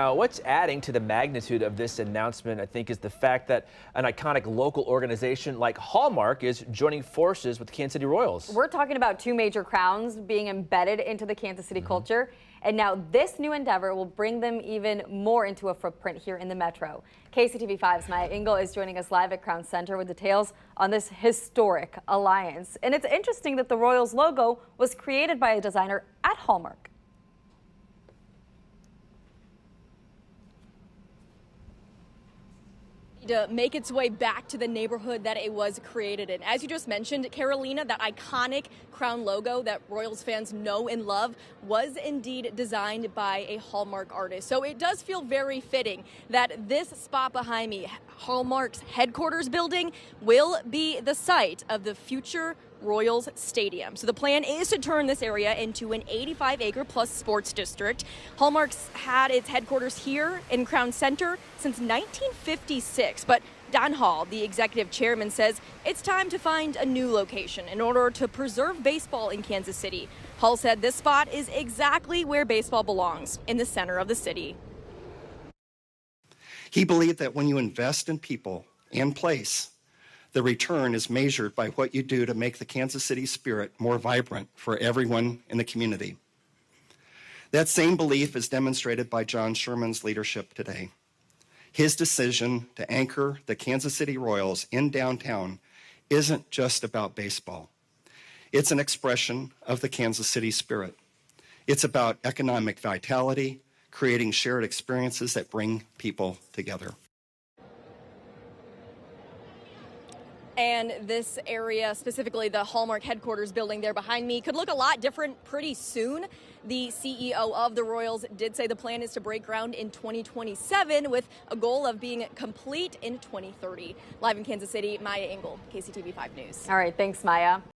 Now, what's adding to the magnitude of this announcement, I think, is the fact that an iconic local organization like Hallmark is joining forces with the Kansas City Royals. We're talking about two major crowns being embedded into the Kansas City culture. And now this new endeavor will bring them even more into a footprint here in the metro. KCTV5's Maya Engel is joining us live at Crown Center with details on this historic alliance. And it's interesting that the Royals logo was created by a designer at Hallmark. To make its way back to the neighborhood that it was created in. As you just mentioned, Carolina, that iconic crown logo that Royals fans know and love was indeed designed by a Hallmark artist. So it does feel very fitting that this spot behind me, Hallmark's headquarters building, will be the site of the future Royals Stadium. So the plan is to turn this area into an 85-acre plus sports district. Hallmark's had its headquarters here in Crown Center since 1956, but Don Hall, the executive chairman, says it's time to find a new location in order to preserve baseball in Kansas City. Hall said this spot is exactly where baseball belongs, in the center of the city. He believed that when you invest in people and place, the return is measured by what you do to make the Kansas City spirit more vibrant for everyone in the community. That same belief is demonstrated by John Sherman's leadership today. His decision to anchor the Kansas City Royals in downtown isn't just about baseball. It's an expression of the Kansas City spirit. It's about economic vitality, creating shared experiences that bring people together. And this area, specifically the Hallmark headquarters building there behind me, could look a lot different pretty soon. The CEO of the Royals did say the plan is to break ground in 2027 with a goal of being complete in 2030. Live in Kansas City, Maya Engel, KCTV 5 News. All right, thanks, Maya.